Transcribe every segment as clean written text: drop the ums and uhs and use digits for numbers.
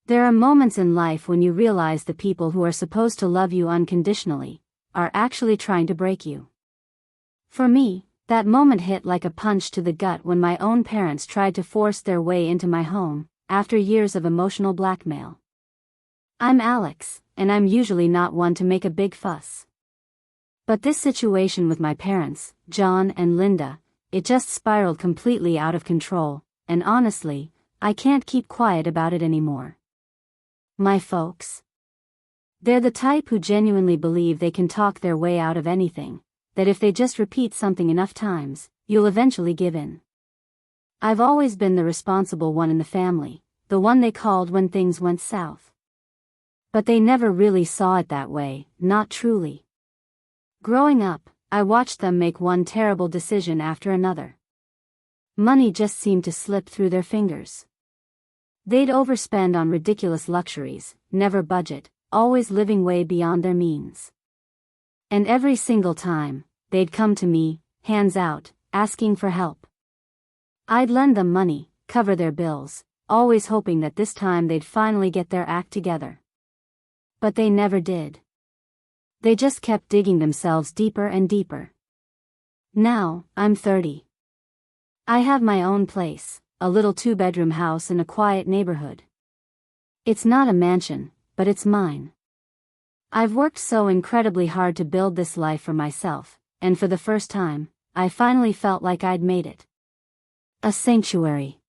There are moments in life when you realize the people who are supposed to love you unconditionally are actually trying to break you. For me, that moment hit like a punch to the gut when my own parents tried to force their way into my home, after years of emotional blackmail. I'm Alex, and I'm usually not one to make a big fuss. But this situation with my parents, John and Linda, it just spiraled completely out of control, and honestly, I can't keep quiet about it anymore. My folks. They're the type who genuinely believe they can talk their way out of anything, that if they just repeat something enough times, you'll eventually give in. I've always been the responsible one in the family, the one they called when things went south. But they never really saw it that way, not truly. Growing up, I watched them make one terrible decision after another. Money just seemed to slip through their fingers. They'd overspend on ridiculous luxuries, never budget, always living way beyond their means. And every single time, they'd come to me, hands out, asking for help. I'd lend them money, cover their bills, always hoping that this time they'd finally get their act together. But they never did. They just kept digging themselves deeper and deeper. Now, I'm 30. I have my own place, a little 2-bedroom house in a quiet neighborhood. It's not a mansion, but it's mine. I've worked so incredibly hard to build this life for myself, and for the first time, I finally felt like I'd made it. A sanctuary.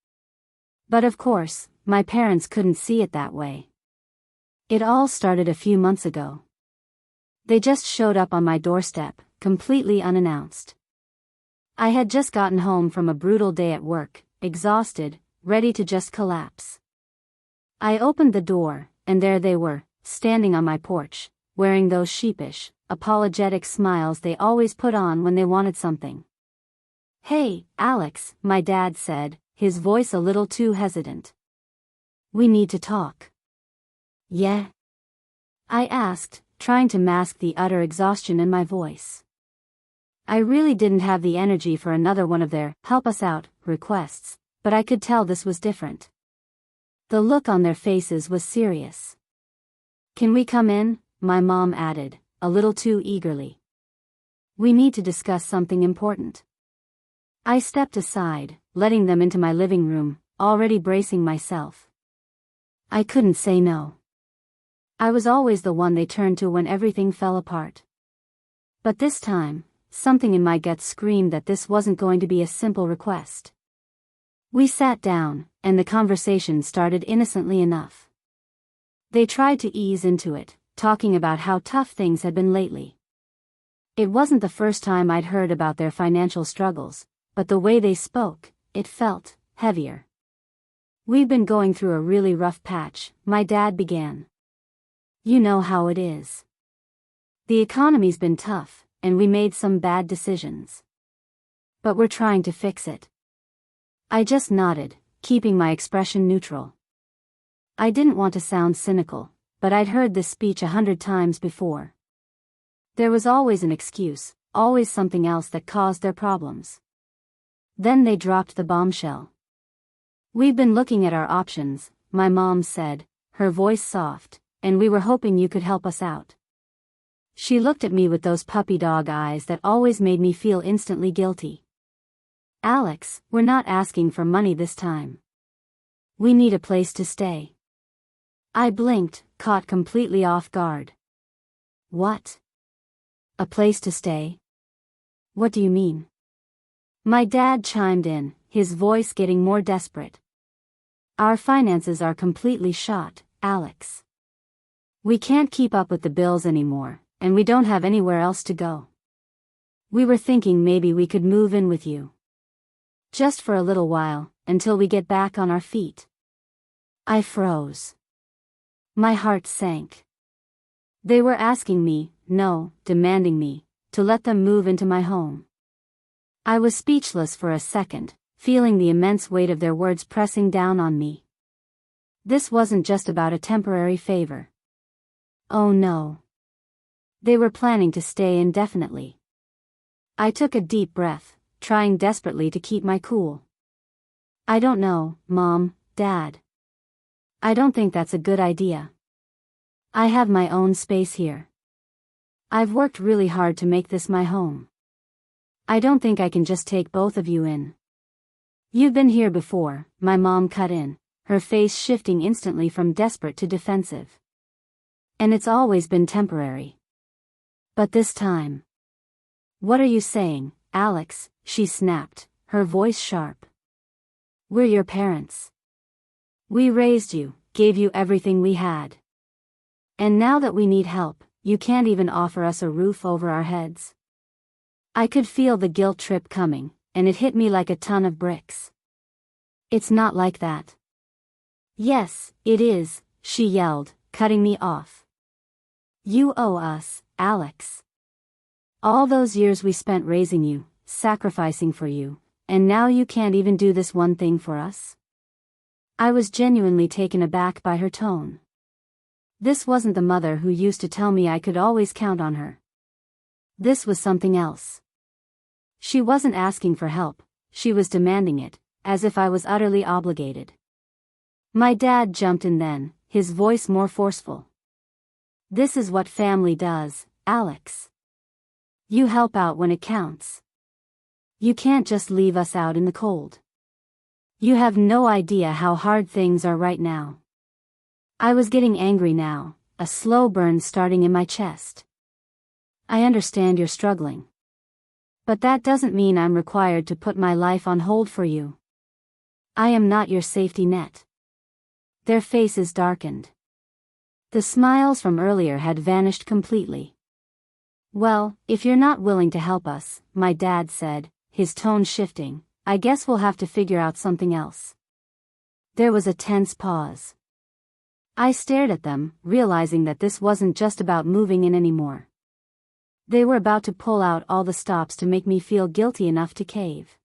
But of course, my parents couldn't see it that way. It all started a few months ago. They just showed up on my doorstep, completely unannounced. I had just gotten home from a brutal day at work, exhausted, ready to just collapse. I opened the door, and there they were, standing on my porch, wearing those sheepish, apologetic smiles they always put on when they wanted something. "Hey, Alex," my dad said, his voice a little too hesitant. "We need to talk." "Yeah?" I asked, trying to mask the utter exhaustion in my voice. I really didn't have the energy for another one of their "help us out" requests, but I could tell this was different. The look on their faces was serious. "Can we come in?" my mom added, a little too eagerly. "We need to discuss something important." I stepped aside, letting them into my living room, already bracing myself. I couldn't say no. I was always the one they turned to when everything fell apart. But this time, something in my gut screamed that this wasn't going to be a simple request. We sat down, and the conversation started innocently enough. They tried to ease into it, talking about how tough things had been lately. It wasn't the first time I'd heard about their financial struggles, but the way they spoke, it felt heavier. "We've been going through a really rough patch," my dad began. "You know how it is. The economy's been tough, and we made some bad decisions. But we're trying to fix it." I just nodded, keeping my expression neutral. I didn't want to sound cynical, but I'd heard this speech 100 times before. There was always an excuse, always something else that caused their problems. Then they dropped the bombshell. "We've been looking at our options," my mom said, her voice soft, "and we were hoping you could help us out." She looked at me with those puppy dog eyes that always made me feel instantly guilty. "Alex, we're not asking for money this time. We need a place to stay." I blinked, caught completely off guard. "What? A place to stay? What do you mean?" My dad chimed in, his voice getting more desperate. "Our finances are completely shot, Alex. We can't keep up with the bills anymore, and we don't have anywhere else to go. We were thinking maybe we could move in with you. Just for a little while, until we get back on our feet." I froze. My heart sank. They were asking me, no, demanding me, to let them move into my home. I was speechless for a second, feeling the immense weight of their words pressing down on me. This wasn't just about a temporary favor. Oh no. They were planning to stay indefinitely. I took a deep breath, trying desperately to keep my cool. "I don't know, Mom, Dad. I don't think that's a good idea. I have my own space here. I've worked really hard to make this my home. I don't think I can just take both of you in. You've been here before, my mom cut in, her face shifting instantly from desperate to defensive. And it's always been temporary. But this time. What are you saying, Alex? She snapped, her voice sharp. We're your parents. We raised you, gave you everything we had. And now that we need help, you can't even offer us a roof over our heads. I could feel the guilt trip coming, and it hit me like a ton of bricks. It's not like that. Yes, it is, she yelled, cutting me off. You owe us, Alex. All those years we spent raising you, sacrificing for you, and now you can't even do this one thing for us? I was genuinely taken aback by her tone. This wasn't the mother who used to tell me I could always count on her. This was something else. She wasn't asking for help, she was demanding it, as if I was utterly obligated. My dad jumped in then, his voice more forceful. This is what family does, Alex. You help out when it counts. You can't just leave us out in the cold. You have no idea how hard things are right now. I was getting angry now, a slow burn starting in my chest. I understand you're struggling. But that doesn't mean I'm required to put my life on hold for you. I am not your safety net. Their faces darkened. The smiles from earlier had vanished completely. Well, if you're not willing to help us, my dad said, his tone shifting, I guess we'll have to figure out something else. There was a tense pause. I stared at them, realizing that this wasn't just about moving in anymore. They were about to pull out all the stops to make me feel guilty enough to cave.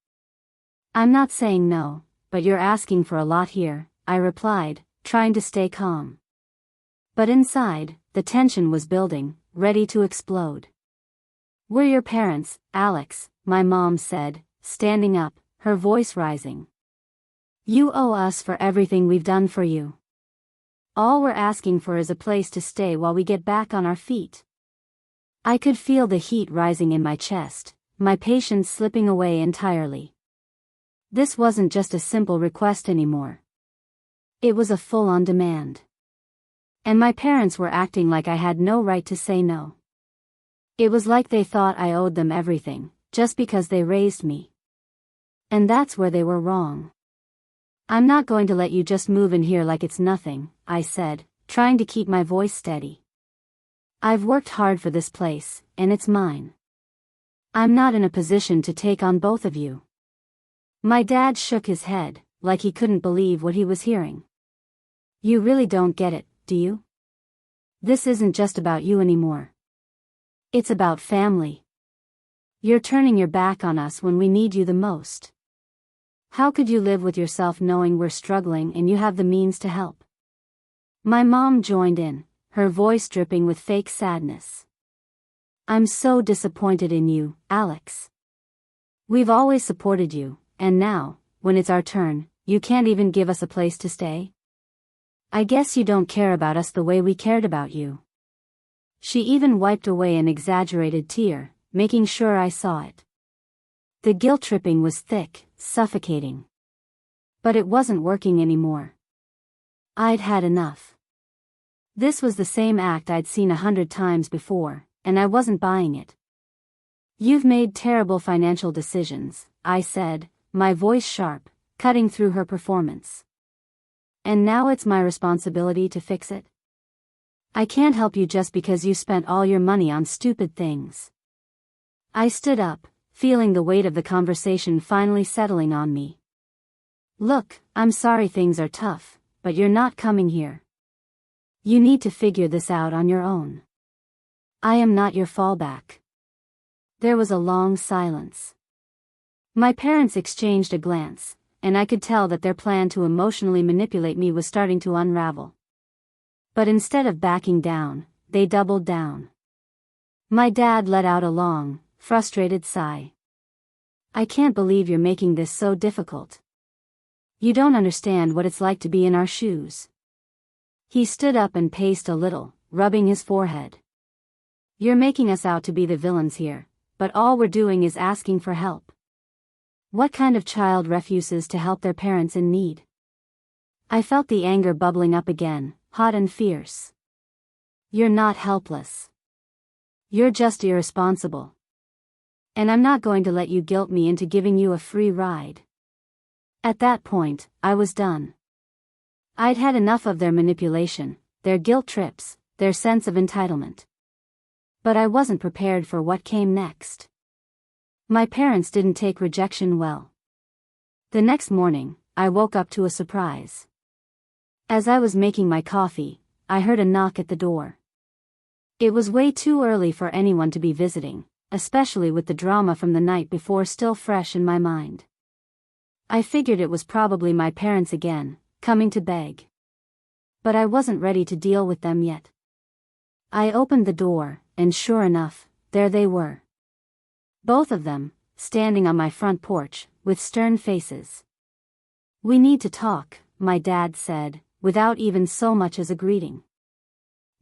I'm not saying no, but you're asking for a lot here, I replied, trying to stay calm. But inside, the tension was building, ready to explode. We're your parents, Alex, my mom said, standing up, her voice rising. You owe us for everything we've done for you. All we're asking for is a place to stay while we get back on our feet. I could feel the heat rising in my chest, my patience slipping away entirely. This wasn't just a simple request anymore. It was a full-on demand. And my parents were acting like I had no right to say no. It was like they thought I owed them everything, just because they raised me. And that's where they were wrong. I'm not going to let you just move in here like it's nothing, I said, trying to keep my voice steady. I've worked hard for this place, and it's mine. I'm not in a position to take on both of you. My dad shook his head, like he couldn't believe what he was hearing. You really don't get it, do you? This isn't just about you anymore. It's about family. You're turning your back on us when we need you the most. How could you live with yourself knowing we're struggling and you have the means to help? My mom joined in, her voice dripping with fake sadness. I'm so disappointed in you, Alex. We've always supported you, and now, when it's our turn, you can't even give us a place to stay? I guess you don't care about us the way we cared about you. She even wiped away an exaggerated tear, making sure I saw it. The guilt tripping was thick, suffocating. But it wasn't working anymore. I'd had enough. This was the same act I'd seen 100 times before, and I wasn't buying it. You've made terrible financial decisions, I said, my voice sharp, cutting through her performance. And now it's my responsibility to fix it? I can't help you just because you spent all your money on stupid things. I stood up, feeling the weight of the conversation finally settling on me. Look, I'm sorry things are tough, but you're not coming here. You need to figure this out on your own. I am not your fallback. There was a long silence. My parents exchanged a glance, and I could tell that their plan to emotionally manipulate me was starting to unravel. But instead of backing down, they doubled down. My dad let out a long, frustrated sigh. I can't believe you're making this so difficult. You don't understand what it's like to be in our shoes. He stood up and paced a little, rubbing his forehead. You're making us out to be the villains here, but all we're doing is asking for help. What kind of child refuses to help their parents in need? I felt the anger bubbling up again, hot and fierce. You're not helpless. You're just irresponsible. And I'm not going to let you guilt me into giving you a free ride. At that point, I was done. I'd had enough of their manipulation, their guilt trips, their sense of entitlement. But I wasn't prepared for what came next. My parents didn't take rejection well. The next morning, I woke up to a surprise. As I was making my coffee, I heard a knock at the door. It was way too early for anyone to be visiting, especially with the drama from the night before still fresh in my mind. I figured it was probably my parents again, coming to beg. But I wasn't ready to deal with them yet. I opened the door, and sure enough, there they were. Both of them, standing on my front porch, with stern faces. We need to talk, my dad said, without even so much as a greeting.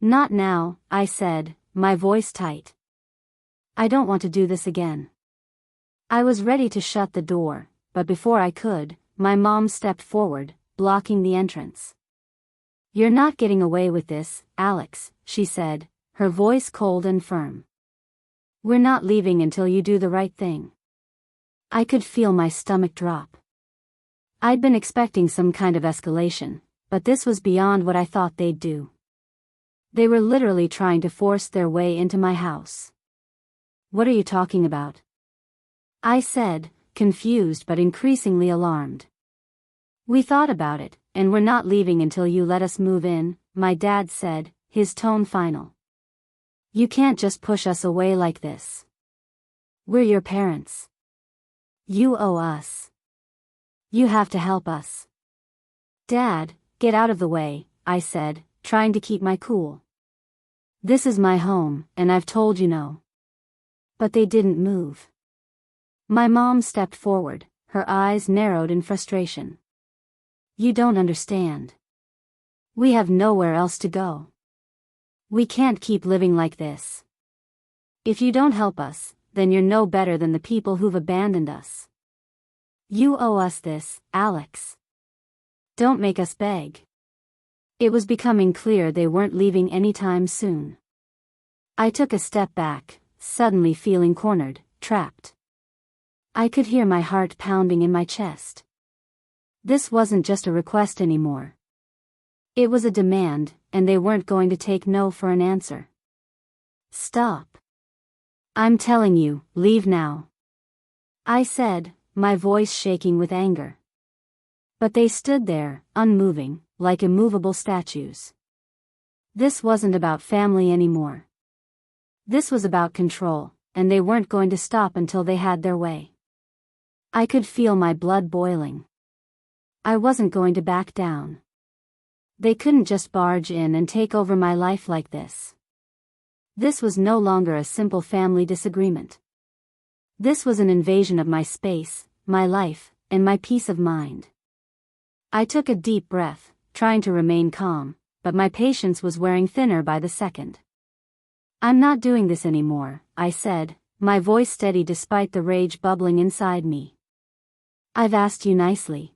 Not now, I said, my voice tight. I don't want to do this again. I was ready to shut the door, but before I could, my mom stepped forward, blocking the entrance. You're not getting away with this, Alex, she said, her voice cold and firm. We're not leaving until you do the right thing. I could feel my stomach drop. I'd been expecting some kind of escalation, but this was beyond what I thought they'd do. They were literally trying to force their way into my house. What are you talking about? I said, confused but increasingly alarmed. We thought about it, and we're not leaving until you let us move in, my dad said, his tone final. You can't just push us away like this. We're your parents. You owe us. You have to help us. Dad, get out of the way, I said, trying to keep my cool. This is my home, and I've told you no. But they didn't move. My mom stepped forward, her eyes narrowed in frustration. You don't understand. We have nowhere else to go. We can't keep living like this. If you don't help us, then you're no better than the people who've abandoned us. You owe us this, Alex. Don't make us beg. It was becoming clear they weren't leaving anytime soon. I took a step back, suddenly feeling cornered, trapped. I could hear my heart pounding in my chest. This wasn't just a request anymore. It was a demand, and they weren't going to take no for an answer. Stop. I'm telling you, leave now. I said, my voice shaking with anger. But they stood there, unmoving, like immovable statues. This wasn't about family anymore. This was about control, and they weren't going to stop until they had their way. I could feel my blood boiling. I wasn't going to back down. They couldn't just barge in and take over my life like this. This was no longer a simple family disagreement. This was an invasion of my space, my life, and my peace of mind. I took a deep breath, trying to remain calm, but my patience was wearing thinner by the second. I'm not doing this anymore, I said, my voice steady despite the rage bubbling inside me. I've asked you nicely.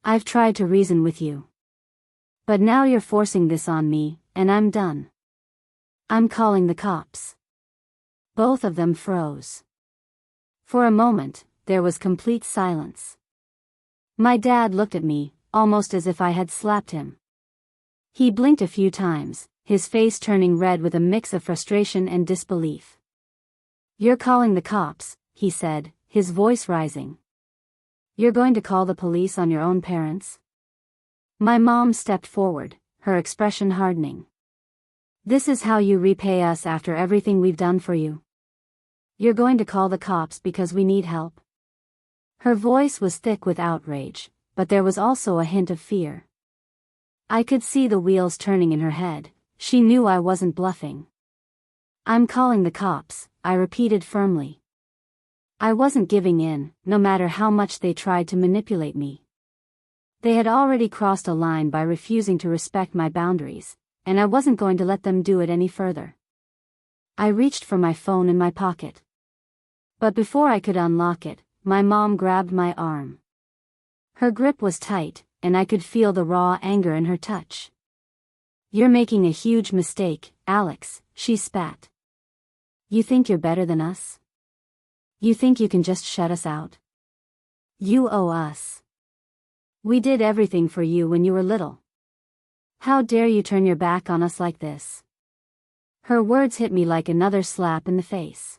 I've tried to reason with you. But now you're forcing this on me, and I'm done. I'm calling the cops. Both of them froze. For a moment, there was complete silence. My dad looked at me, almost as if I had slapped him. He blinked a few times, his face turning red with a mix of frustration and disbelief. You're calling the cops, he said, his voice rising. You're going to call the police on your own parents? My mom stepped forward, her expression hardening. This is how you repay us after everything we've done for you? You're going to call the cops because we need help? Her voice was thick with outrage, but there was also a hint of fear. I could see the wheels turning in her head. She knew I wasn't bluffing. I'm calling the cops, I repeated firmly. I wasn't giving in, no matter how much they tried to manipulate me. They had already crossed a line by refusing to respect my boundaries, and I wasn't going to let them do it any further. I reached for my phone in my pocket. But before I could unlock it, my mom grabbed my arm. Her grip was tight, and I could feel the raw anger in her touch. "You're making a huge mistake, Alex," she spat. "You think you're better than us? You think you can just shut us out? You owe us. We did everything for you when you were little. How dare you turn your back on us like this?" Her words hit me like another slap in the face.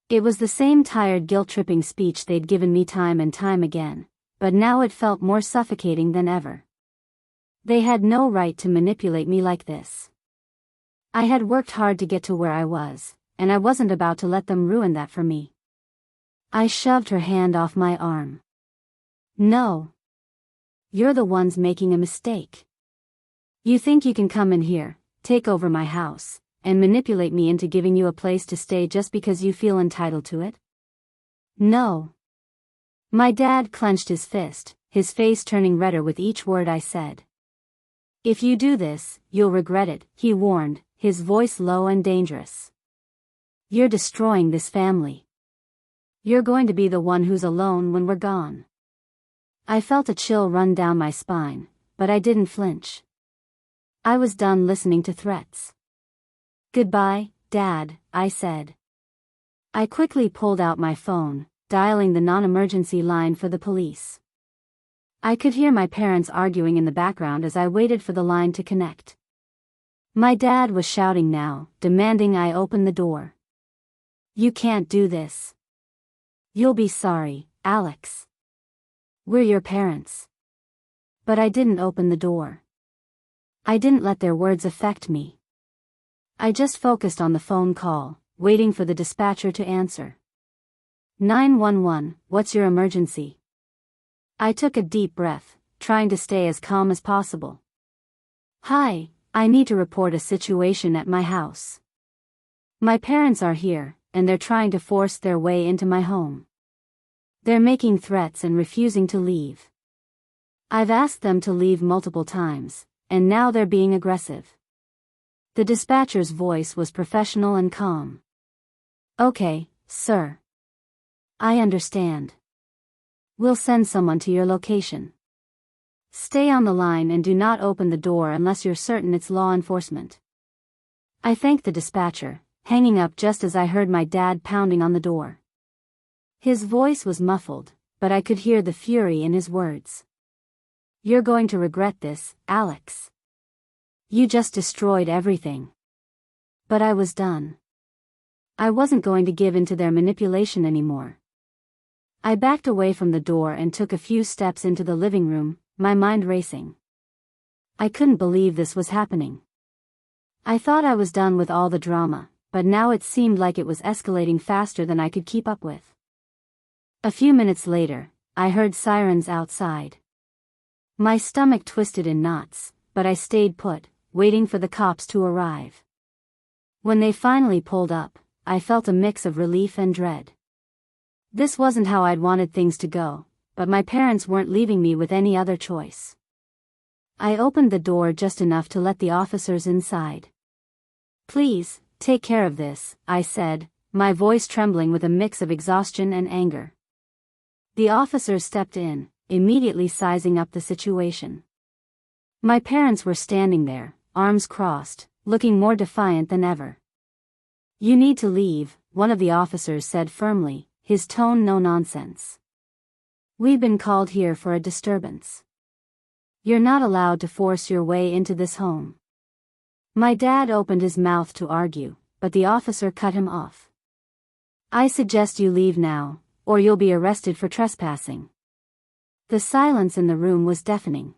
It was the same tired, guilt-tripping speech they'd given me time and time again, but now it felt more suffocating than ever. They had no right to manipulate me like this. I had worked hard to get to where I was, and I wasn't about to let them ruin that for me. I shoved her hand off my arm. "No. You're the ones making a mistake. You think you can come in here, take over my house, and manipulate me into giving you a place to stay just because you feel entitled to it? No." My dad clenched his fist, his face turning redder with each word I said. "If you do this, you'll regret it," he warned, his voice low and dangerous. "You're destroying this family. You're going to be the one who's alone when we're gone." I felt a chill run down my spine, but I didn't flinch. I was done listening to threats. "Goodbye, Dad," I said. I quickly pulled out my phone, dialing the non-emergency line for the police. I could hear my parents arguing in the background as I waited for the line to connect. My dad was shouting now, demanding I open the door. "You can't do this. You'll be sorry, Alex. We're your parents." But I didn't open the door. I didn't let their words affect me. I just focused on the phone call, waiting for the dispatcher to answer. 911, what's your emergency?" I took a deep breath, trying to stay as calm as possible. "Hi, I need to report a situation at my house. My parents are here, and they're trying to force their way into my home. They're making threats and refusing to leave. I've asked them to leave multiple times, and now they're being aggressive." The dispatcher's voice was professional and calm. "Okay, sir. I understand. We'll send someone to your location. Stay on the line and do not open the door unless you're certain it's law enforcement." I thanked the dispatcher, hanging up just as I heard my dad pounding on the door. His voice was muffled, but I could hear the fury in his words. "You're going to regret this, Alex. You just destroyed everything." But I was done. I wasn't going to give in to their manipulation anymore. I backed away from the door and took a few steps into the living room, my mind racing. I couldn't believe this was happening. I thought I was done with all the drama, but now it seemed like it was escalating faster than I could keep up with. A few minutes later, I heard sirens outside. My stomach twisted in knots, but I stayed put, waiting for the cops to arrive. When they finally pulled up, I felt a mix of relief and dread. This wasn't how I'd wanted things to go, but my parents weren't leaving me with any other choice. I opened the door just enough to let the officers inside. "Please, take care of this," I said, my voice trembling with a mix of exhaustion and anger. The officers stepped in, immediately sizing up the situation. My parents were standing there, arms crossed, looking more defiant than ever. "You need to leave," one of the officers said firmly, his tone no nonsense. "We've been called here for a disturbance. You're not allowed to force your way into this home." My dad opened his mouth to argue, but the officer cut him off. "I suggest you leave now, or you'll be arrested for trespassing." The silence in the room was deafening.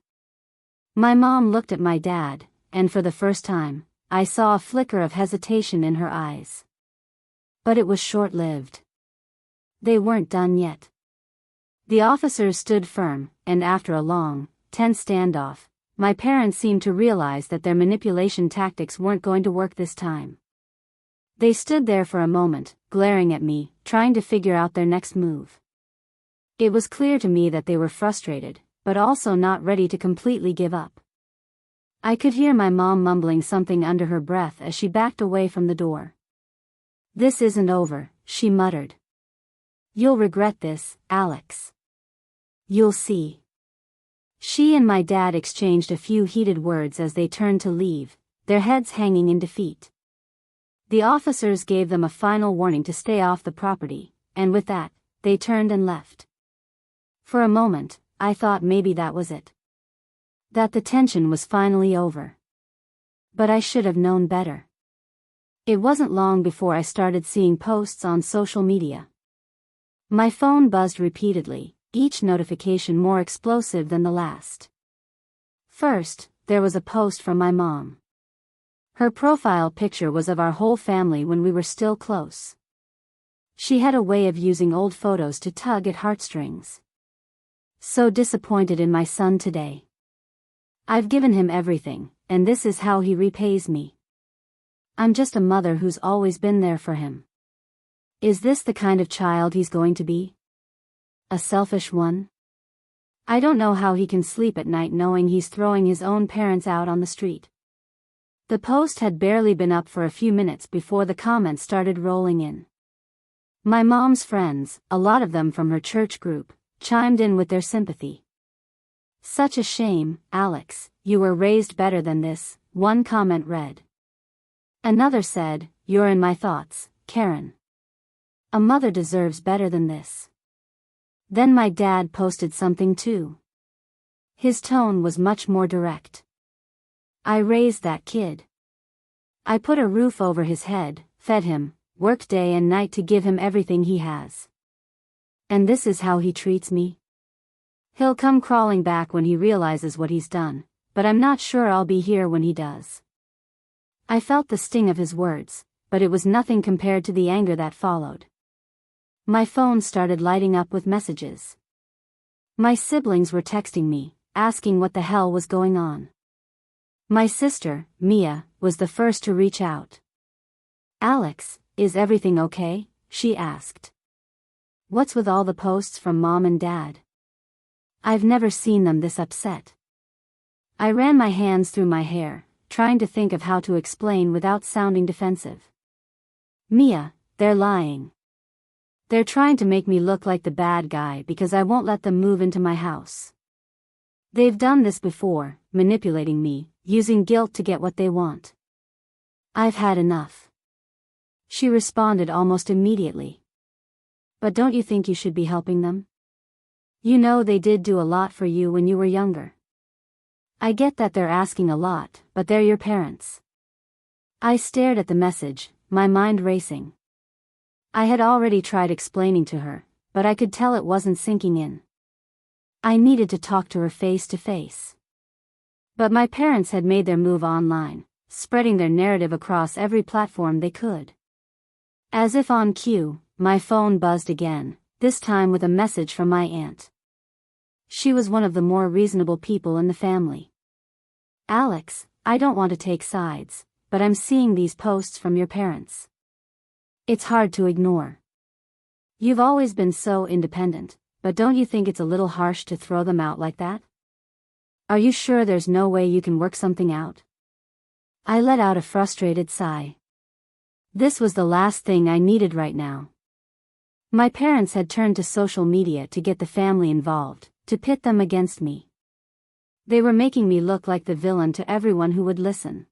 My mom looked at my dad, and for the first time, I saw a flicker of hesitation in her eyes. But it was short-lived. They weren't done yet. The officers stood firm, and after a long, tense standoff, my parents seemed to realize that their manipulation tactics weren't going to work this time. They stood there for a moment, glaring at me, trying to figure out their next move. It was clear to me that they were frustrated, but also not ready to completely give up. I could hear my mom mumbling something under her breath as she backed away from the door. "This isn't over," she muttered. "You'll regret this, Alex. You'll see." She and my dad exchanged a few heated words as they turned to leave, their heads hanging in defeat. The officers gave them a final warning to stay off the property, and with that, they turned and left. For a moment, I thought maybe that was it. That the tension was finally over. But I should have known better. It wasn't long before I started seeing posts on social media. My phone buzzed repeatedly, each notification more explosive than the last. First, there was a post from my mom. Her profile picture was of our whole family when we were still close. She had a way of using old photos to tug at heartstrings. "So disappointed in my son today. I've given him everything, and this is how he repays me. I'm just a mother who's always been there for him. Is this the kind of child he's going to be? A selfish one? I don't know how he can sleep at night knowing he's throwing his own parents out on the street." The post had barely been up for a few minutes before the comments started rolling in. My mom's friends, a lot of them from her church group, chimed in with their sympathy. "Such a shame, Alex, you were raised better than this," one comment read. Another said, "You're in my thoughts, Karen. A mother deserves better than this." Then my dad posted something too. His tone was much more direct. "I raised that kid. I put a roof over his head, fed him, worked day and night to give him everything he has. And this is how he treats me? He'll come crawling back when he realizes what he's done, but I'm not sure I'll be here when he does." I felt the sting of his words, but it was nothing compared to the anger that followed. My phone started lighting up with messages. My siblings were texting me, asking what the hell was going on. My sister, Mia, was the first to reach out. "Alex, is everything okay?" she asked. "What's with all the posts from Mom and Dad? I've never seen them this upset." I ran my hands through my hair, trying to think of how to explain without sounding defensive. "Mia, they're lying. They're trying to make me look like the bad guy because I won't let them move into my house. They've done this before, manipulating me, using guilt to get what they want. I've had enough." She responded almost immediately. "But don't you think you should be helping them? You know they did do a lot for you when you were younger. I get that they're asking a lot, but they're your parents." I stared at the message, my mind racing. I had already tried explaining to her, but I could tell it wasn't sinking in. I needed to talk to her face to face. But my parents had made their move online, spreading their narrative across every platform they could. As if on cue, my phone buzzed again, this time with a message from my aunt. She was one of the more reasonable people in the family. "Alex, I don't want to take sides, but I'm seeing these posts from your parents. It's hard to ignore. You've always been so independent, but don't you think it's a little harsh to throw them out like that? Are you sure there's no way you can work something out?" I let out a frustrated sigh. This was the last thing I needed right now. My parents had turned to social media to get the family involved, to pit them against me. They were making me look like the villain to everyone who would listen.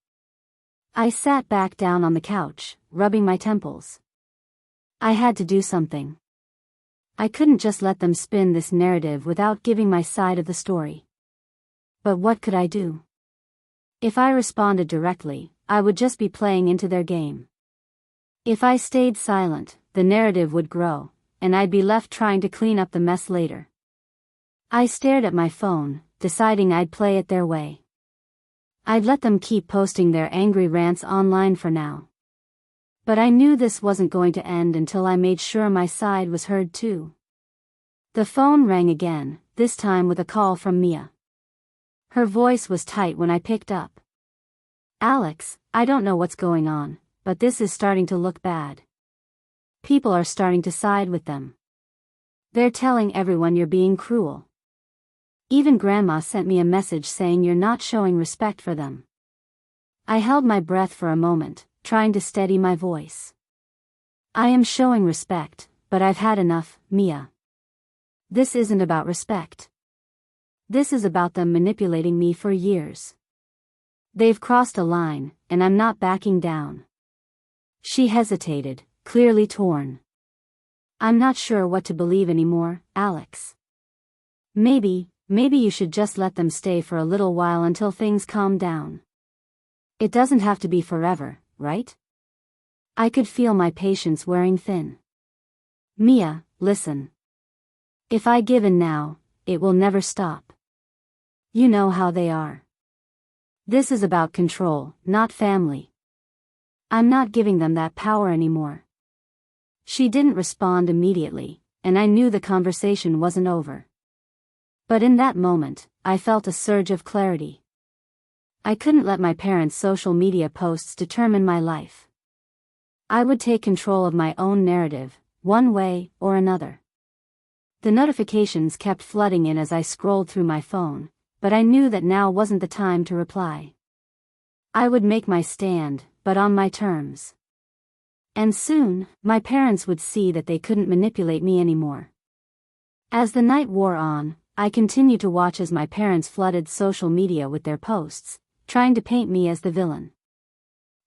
I sat back down on the couch, rubbing my temples. I had to do something. I couldn't just let them spin this narrative without giving my side of the story. But what could I do? If I responded directly, I would just be playing into their game. If I stayed silent, the narrative would grow, and I'd be left trying to clean up the mess later. I stared at my phone, deciding I'd play it their way. I'd let them keep posting their angry rants online for now. But I knew this wasn't going to end until I made sure my side was heard too. The phone rang again, this time with a call from Mia. Her voice was tight when I picked up. "Alex, I don't know what's going on, but this is starting to look bad. People are starting to side with them. They're telling everyone you're being cruel. Even Grandma sent me a message saying you're not showing respect for them. I held my breath for a moment, trying to steady my voice. I am showing respect, but I've had enough, Mia. This isn't about respect. This is about them manipulating me for years. They've crossed a line, and I'm not backing down. She hesitated, clearly torn. I'm not sure what to believe anymore, Alex. Maybe you should just let them stay for a little while until things calm down. It doesn't have to be forever, right? I could feel my patience wearing thin. Mia, listen. If I give in now, it will never stop. You know how they are. This is about control, not family. I'm not giving them that power anymore. She didn't respond immediately, and I knew the conversation wasn't over. But in that moment, I felt a surge of clarity. I couldn't let my parents' social media posts determine my life. I would take control of my own narrative, one way or another. The notifications kept flooding in as I scrolled through my phone, but I knew that now wasn't the time to reply. I would make my stand, but on my terms. And soon, my parents would see that they couldn't manipulate me anymore. As the night wore on, I continued to watch as my parents flooded social media with their posts, trying to paint me as the villain.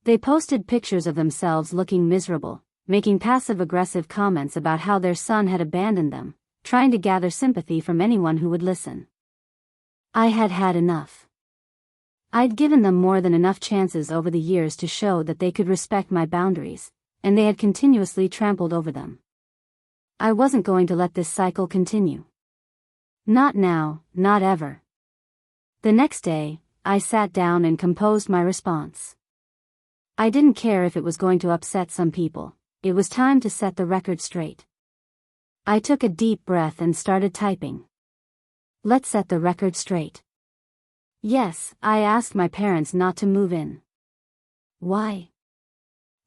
They posted pictures of themselves looking miserable, making passive-aggressive comments about how their son had abandoned them, trying to gather sympathy from anyone who would listen. I had had enough. I'd given them more than enough chances over the years to show that they could respect my boundaries, and they had continuously trampled over them. I wasn't going to let this cycle continue. Not now, not ever. The next day, I sat down and composed my response. I didn't care if it was going to upset some people. It was time to set the record straight. I took a deep breath and started typing. Let's set the record straight. Yes, I asked my parents not to move in. Why?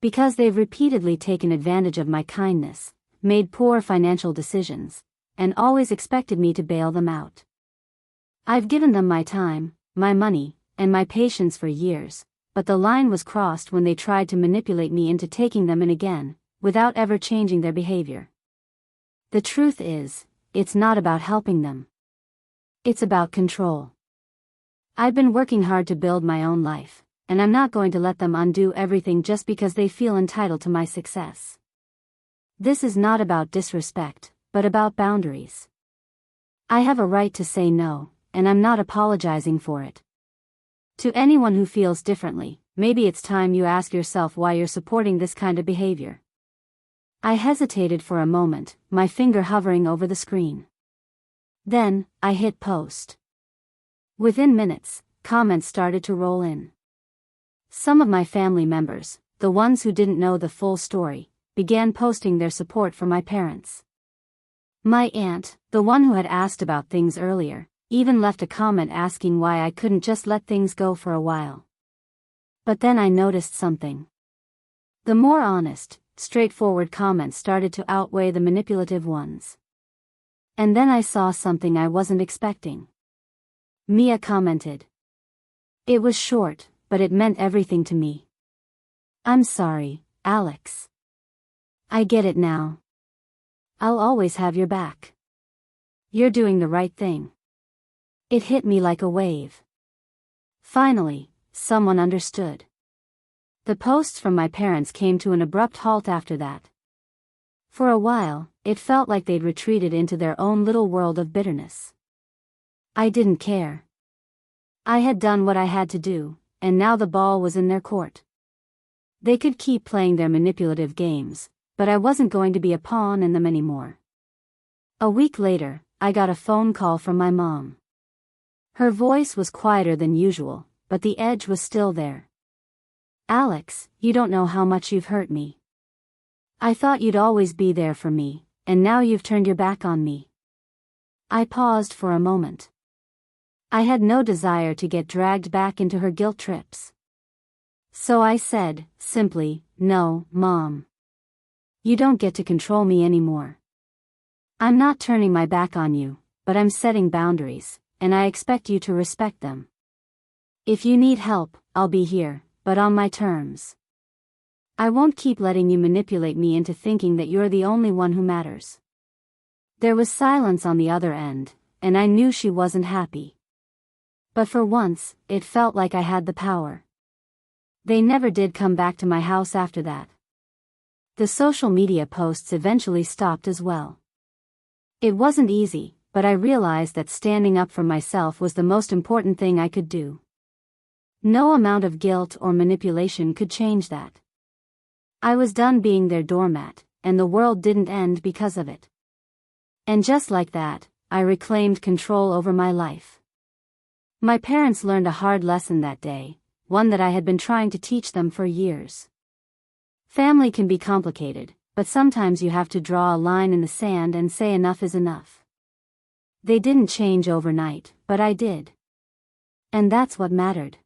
Because they've repeatedly taken advantage of my kindness, made poor financial decisions, and always expected me to bail them out. I've given them my time, my money, and my patience for years, but the line was crossed when they tried to manipulate me into taking them in again, without ever changing their behavior. The truth is, it's not about helping them. It's about control. I've been working hard to build my own life, and I'm not going to let them undo everything just because they feel entitled to my success. This is not about disrespect, but about boundaries. I have a right to say no, and I'm not apologizing for it. To anyone who feels differently, maybe it's time you ask yourself why you're supporting this kind of behavior. I hesitated for a moment, my finger hovering over the screen. Then, I hit post. Within minutes, comments started to roll in. Some of my family members, the ones who didn't know the full story, began posting their support for my parents. My aunt, the one who had asked about things earlier, even left a comment asking why I couldn't just let things go for a while. But then I noticed something. The more honest, straightforward comments started to outweigh the manipulative ones. And then I saw something I wasn't expecting. Mia commented. It was short, but it meant everything to me. I'm sorry, Alex. I get it now. I'll always have your back. You're doing the right thing. It hit me like a wave. Finally, someone understood. The posts from my parents came to an abrupt halt after that. For a while, it felt like they'd retreated into their own little world of bitterness. I didn't care. I had done what I had to do, and now the ball was in their court. They could keep playing their manipulative games, but I wasn't going to be a pawn in them anymore. A week later, I got a phone call from my mom. Her voice was quieter than usual, but the edge was still there. Alex, you don't know how much you've hurt me. I thought you'd always be there for me, and now you've turned your back on me. I paused for a moment. I had no desire to get dragged back into her guilt trips. So I said, simply, no, Mom. You don't get to control me anymore. I'm not turning my back on you, but I'm setting boundaries, and I expect you to respect them. If you need help, I'll be here, but on my terms. I won't keep letting you manipulate me into thinking that you're the only one who matters." There was silence on the other end, and I knew she wasn't happy. But for once, it felt like I had the power. They never did come back to my house after that. The social media posts eventually stopped as well. It wasn't easy, but I realized that standing up for myself was the most important thing I could do. No amount of guilt or manipulation could change that. I was done being their doormat, and the world didn't end because of it. And just like that, I reclaimed control over my life. My parents learned a hard lesson that day, one that I had been trying to teach them for years. Family can be complicated, but sometimes you have to draw a line in the sand and say enough is enough. They didn't change overnight, but I did. And that's what mattered.